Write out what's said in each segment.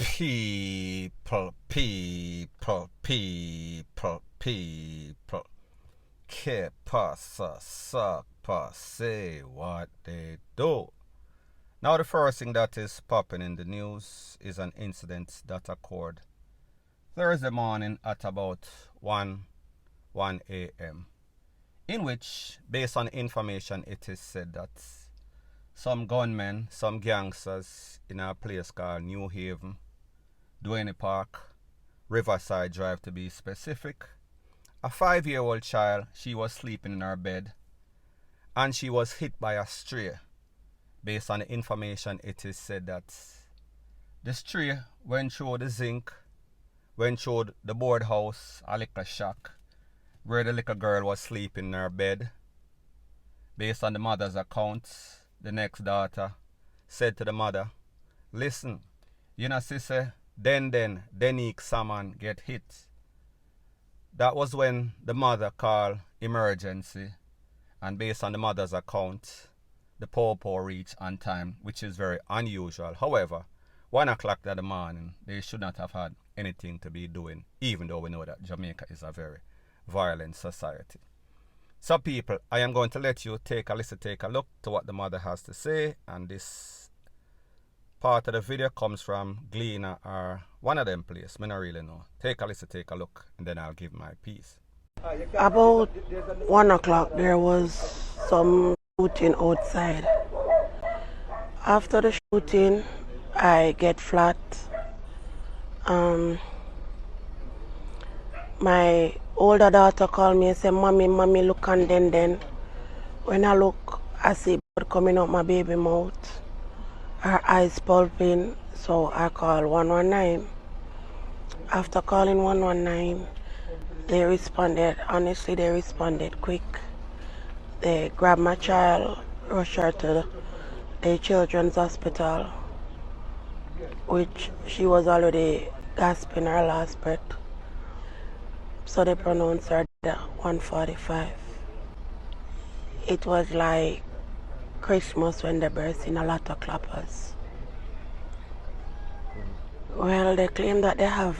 People. Que pasa, suck, say what they do. Now the first thing that is popping in the news is an incident that occurred Thursday morning at about 1 a.m. in which, based on information, it is said that some gunmen, some gangsters in a place called New Haven, Duane Park, Riverside Drive to be specific, a 5-year-old child, she was sleeping in her bed and she was hit by a stray. Based on the information, it is said that the stray went through the zinc, went through the board house, a little shack, where the little girl was sleeping in her bed. Based on the mother's account, the next daughter said to the mother, listen, you know, sister, then someone get hit. That was when the mother called emergency, and based on the mother's account, the popo reached on time, which is very unusual. However, 1 o'clock in the morning, they should not have had anything to be doing, even though we know that Jamaica is a very violent society. So people, I am going to let you take a look to what the mother has to say, and this part of the video comes from Gleaner or one of them places, I don't really know. Take a look, and then I'll give my piece. About 1 o'clock, there was some shooting outside. After the shooting, I get flat. My older daughter called me and said, Mommy, look, and then. When I look, I see blood coming out my baby mouth. Her eyes pulping, so I called 119. After calling 119, they responded. Honestly, they responded quick. They grabbed my child, rushed her to the children's hospital, which she was already gasping her last breath. So they pronounced her dead at 1:45. It was like Christmas when they burst in a lot of clappers. Well, they claim that they have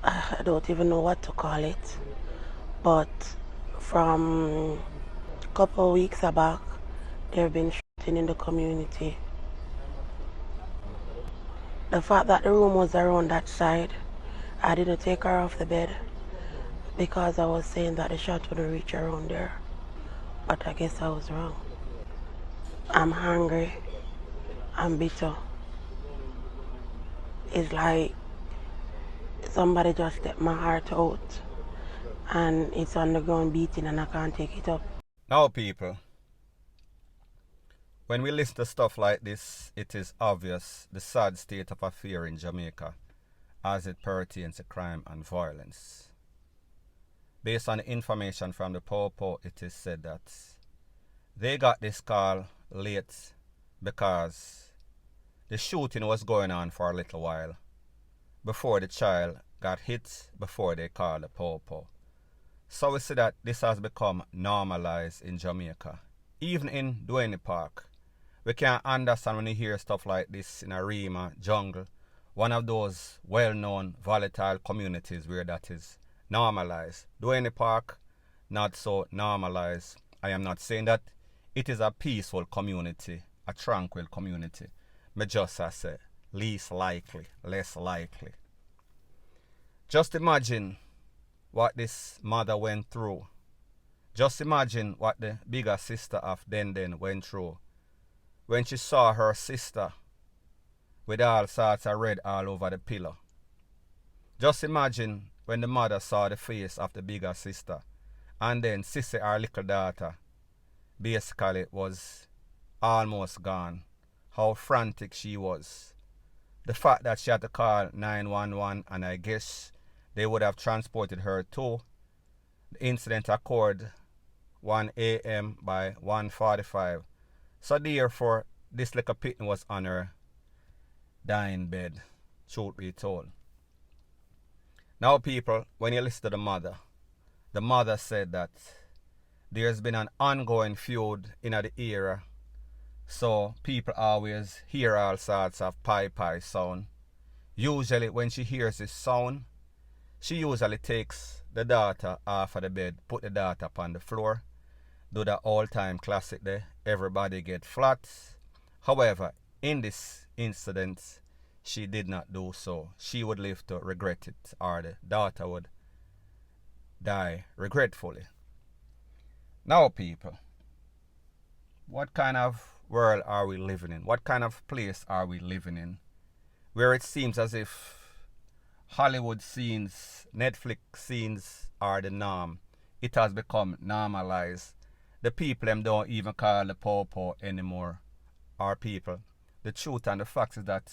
I don't even know what to call it, but from a couple of weeks back, they've been shooting in the community. The fact that the room was around that side, I didn't take her off the bed because I was saying that the shot wouldn't reach around there, but I guess I was wrong. I'm hungry, I'm bitter. It's like somebody just let my heart out and it's on the ground beating and I can't take it up. Now people, when we listen to stuff like this, it is obvious the sad state of affairs in Jamaica as it pertains to crime and violence. Based on the information from the popo, it is said that they got this call late because the shooting was going on for a little while before the child got hit, before they called the popo. So we see that this has become normalized in Jamaica. Even in Duane Park, we can understand when you hear stuff like this in Arima, Jungle, one of those well-known volatile communities where that is normalized. Duane Park, not so normalized. I am not saying that it is a peaceful community, a tranquil community. Me just say, least likely, less likely. Just imagine what this mother went through. Just imagine what the bigger sister of Den went through when she saw her sister with all sorts of red all over the pillow. Just imagine when the mother saw the face of the bigger sister, and then Sissy, our little daughter, basically was almost gone. How frantic she was. The fact that she had to call 911, and I guess they would have transported her too. The incident occurred 1 a.m. by 1:45. So therefore, this little pitten was on her dying bed, truth be told. Now people, when you listen to the mother said that there's been an ongoing feud in the era So people always hear all sorts of pie sound. Usually when she hears this sound, she usually takes the daughter off of the bed, put the daughter upon the floor, do the all-time classic there, everybody get flat. However, in this incident, she did not do so. She would live to regret it, or the daughter would die regretfully. Now people, what kind of world are we living in? What kind of place are we living in? Where it seems as if Hollywood scenes, Netflix scenes are the norm. It has become normalized. The people them don't even call the po-po anymore. Our people. The truth and the fact is that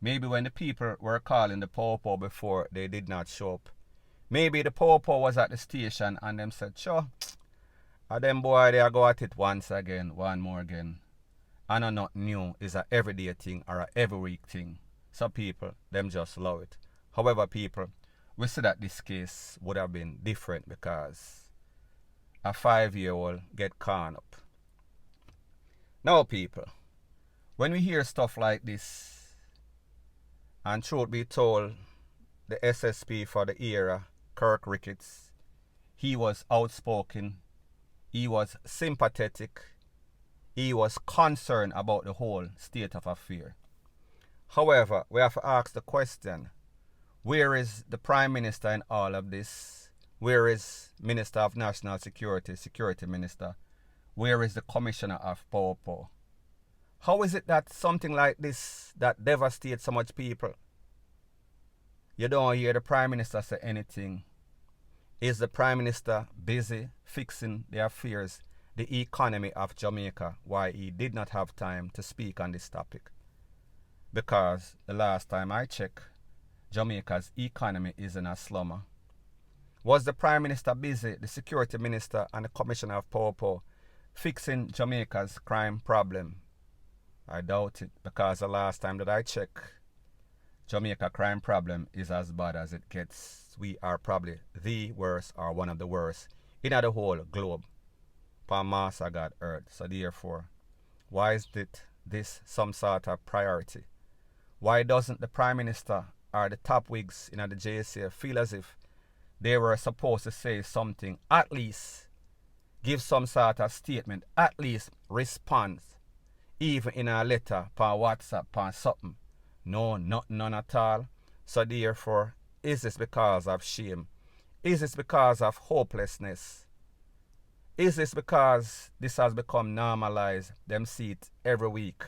maybe when the people were calling the po-po before, they did not show up. Maybe the po-po was at the station and them said, sure, them boy they are go at it once again, one more again. And not new is a everyday thing or a every week thing. So people, them just love it. However, people, we see that this case would have been different because a 5-year-old get caught up. Now, people, when we hear stuff like this, and truth be told, the SSP for the era, Kirk Ricketts, he was outspoken, he was sympathetic, he was concerned about the whole state of affairs. However, we have to ask the question, where is the Prime Minister in all of this? Where is Minister of National Security, Security Minister? Where is the Commissioner of Po-Po? How is it that something like this that devastates so much people, you don't hear the Prime Minister say anything? Is the Prime Minister busy fixing the affairs, the economy of Jamaica, why he did not have time to speak on this topic? Because the last time I checked, Jamaica's economy is in a slumber. Was the Prime Minister busy, the Security Minister and the Commissioner of Po-Po, fixing Jamaica's crime problem? I doubt it, because the last time that I checked, Jamaica crime problem is as bad as it gets. We are probably the worst or one of the worst in the whole globe. Per mass of God earth. So therefore, why is this some sort of priority? Why doesn't the Prime Minister or the top wigs in the JSA feel as if they were supposed to say something, at least give some sort of statement, at least respond, even in a letter, per WhatsApp, per something? No, none at all. So therefore, is this because of shame? Is this because of hopelessness? Is this because this has become normalized? Them see it every week,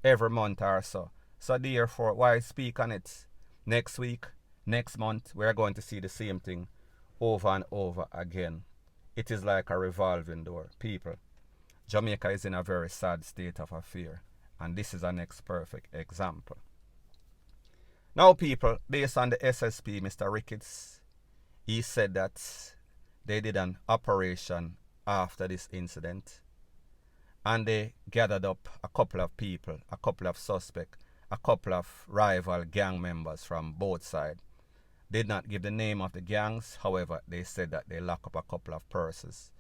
every month or so. So therefore, why speak on it? Next week, next month, we're going to see the same thing over and over again. It is like a revolving door. People, Jamaica is in a very sad state of affairs, and this is a next perfect example. Now, people, based on the SSP, Mr. Ricketts, he said that they did an operation after this incident, and they gathered up a couple of people, a couple of suspects, a couple of rival gang members from both sides. Did not give the name of the gangs, however, they said that they lock up a couple of purses.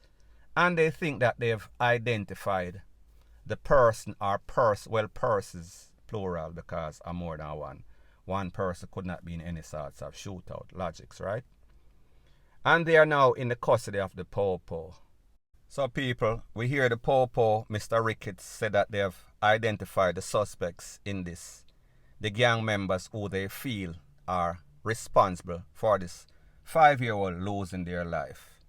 And they think that they've identified the person or purses, plural, because are more than one. One person could not be in any sorts of shootout logics, right? And they are now in the custody of the Po-Po. So people, we hear the Po-Po, Mr. Ricketts, said that they have identified the suspects in this. The gang members who they feel are responsible for this 5-year-old losing their life.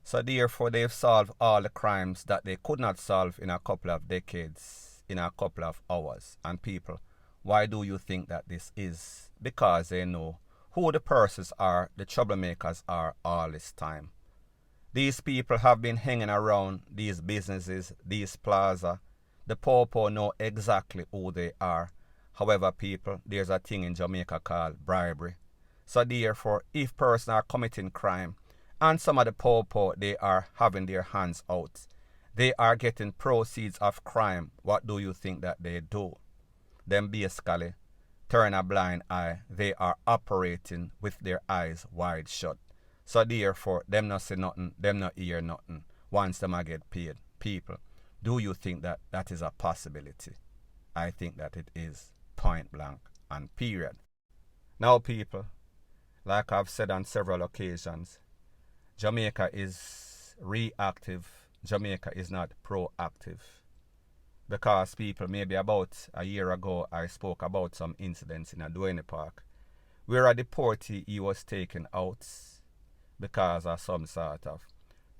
So therefore, they've solved all the crimes that they could not solve in a couple of decades, in a couple of hours. And people, why do you think that this is? Because they know who the persons are, the troublemakers are all this time. These people have been hanging around these businesses, these plaza. The Po-Po know exactly who they are. However, people, there's a thing in Jamaica called bribery. So therefore, if persons are committing crime, and some of the Po-Po, they are having their hands out, they are getting proceeds of crime, what do you think that they do? Them basically turn a blind eye. They are operating with their eyes wide shut. So therefore, them not see nothing, them not hear nothing. Once them a get paid. People, Do you think that that is a possibility? I think that it is, point blank and period. Now people, like I've said on several occasions, Jamaica is reactive. Jamaica is not proactive. Because people, maybe about a year ago, I spoke about some incidents in a Duane Park where a deportee, he was taken out because of some sort of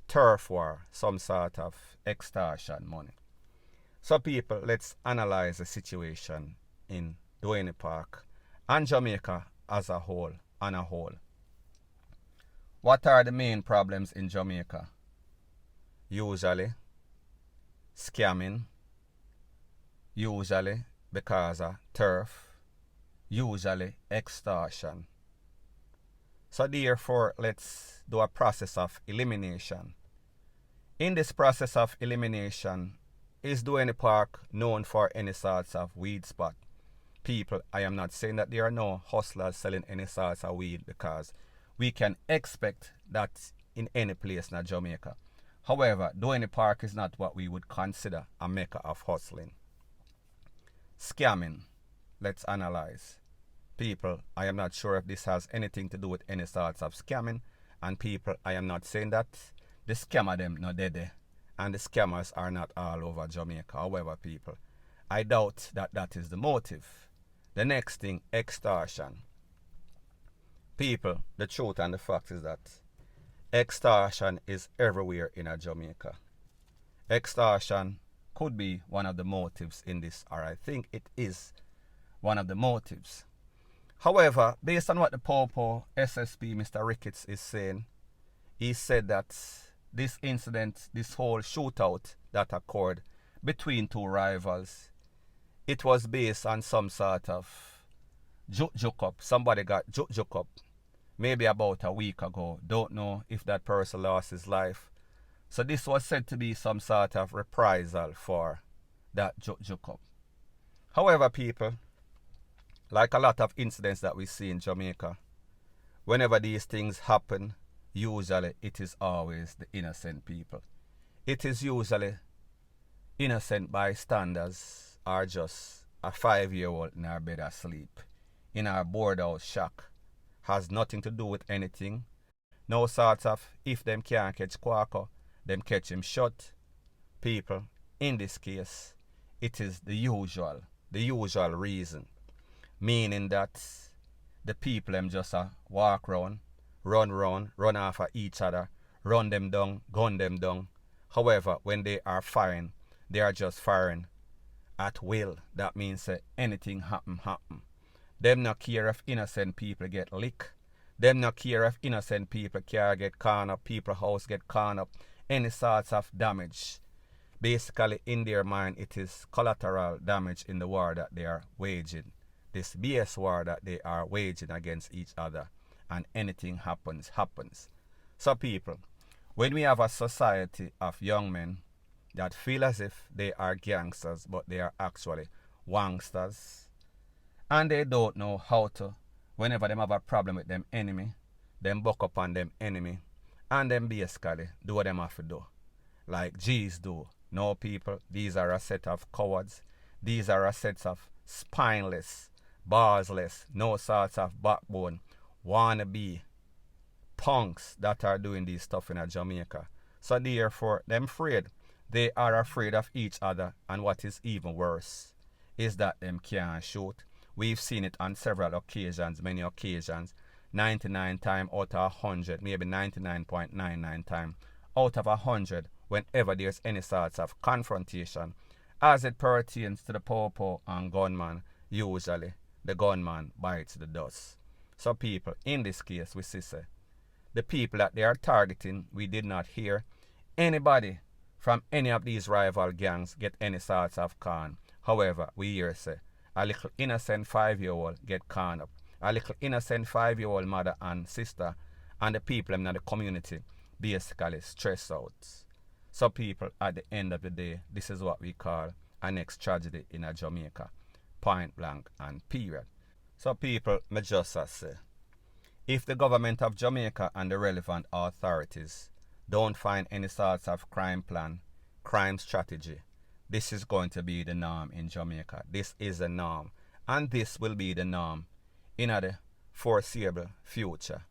turf war, some sort of extortion money. So people, let's analyze the situation in Duane Park and Jamaica as a whole, on a whole. What are the main problems in Jamaica? Usually scamming, usually because of turf, usually extortion. So therefore, let's do a process of elimination. In this process of elimination, is Duane Park known for any sorts of weed spot? People, I am not saying that there are no hustlers selling any sorts of weed, because we can expect that in any place in Jamaica. However, Duane Park is not what we would consider a mecca of hustling. Scamming, let's analyze. People, I am not sure if this has anything to do with any sorts of scamming. And people, I am not saying that the scammer them no dead, and the scammers are not all over Jamaica. However, people, I doubt that that is the motive. The next thing, extortion. People, the truth and the fact is that extortion is everywhere in Jamaica. Extortion could be one of the motives in this, or I think it is one of the motives. However, based on what the Popo SSP, Mr. Ricketts, is saying, he said that this incident, this whole shootout that occurred between two rivals, it was based on some sort of juk up. Somebody got juk up maybe about a week ago. Don't know if that person lost his life. So this was said to be some sort of reprisal for that juk up. However, people, like a lot of incidents that we see in Jamaica, whenever these things happen, usually it is always the innocent people. It is usually innocent bystanders, or just a 5-year-old in our bed asleep, in our boardhouse shack. Has nothing to do with anything. No sort of, if them can't catch Quaco, them catch him shot. People, in this case, it is the usual reason. Meaning that the people them just walk round, run off of each other, run them down, gun them down. However, when they are firing, they are just firing at will. That means anything happen. Them not care if innocent people get licked. Them not care if innocent people car get cornered up, people house get cornered up, any sorts of damage. Basically, in their mind, it is collateral damage in the war that they are waging. This BS war that they are waging against each other. And anything happens. So people, when we have a society of young men that feel as if they are gangsters, but they are actually wangsters, and they don't know how to, whenever them have a problem with them enemy, them buck up on them enemy, and them basically do what them have to do. Like G's do. No people, these are a set of cowards. These are a set of spineless, barsless, no sorts of backbone, wannabe punks that are doing this stuff in Jamaica. So therefore, them afraid. They are afraid of each other, and what is even worse is that them can't shoot. We've seen it on several occasions, many occasions, 99 times out of 100, maybe 99.99 times out of 100, whenever there's any sorts of confrontation, as it pertains to the popo and gunman, usually the gunman bites the dust. So people, in this case, we see the people that they are targeting, we did not hear anybody from any of these rival gangs get any sorts of con. However, we hear a little innocent 5-year-old get caught up. A little innocent 5-year-old mother and sister and the people in the community basically stressed out. So people, at the end of the day, this is what we call a next tragedy in Jamaica. Point blank and period. So people, me just say, if the government of Jamaica and the relevant authorities don't find any sorts of crime plan, crime strategy, this is going to be the norm in Jamaica. This is the norm. And this will be the norm in the foreseeable future.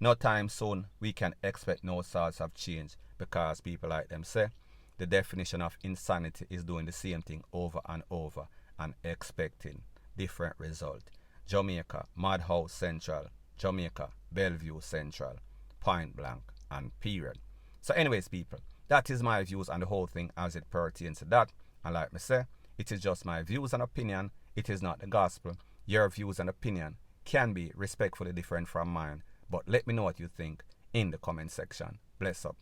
No time soon we can expect no sorts of change, because people like them say the definition of insanity is doing the same thing over and over and expecting different result. Jamaica, Madhouse Central. Jamaica, Bellevue Central. Point blank and period. So anyways, people, that is my views on the whole thing as it pertains to that. And like me say, it is just my views and opinion. It is not the gospel. Your views and opinion can be respectfully different from mine. But let me know what you think in the comment section. Bless up.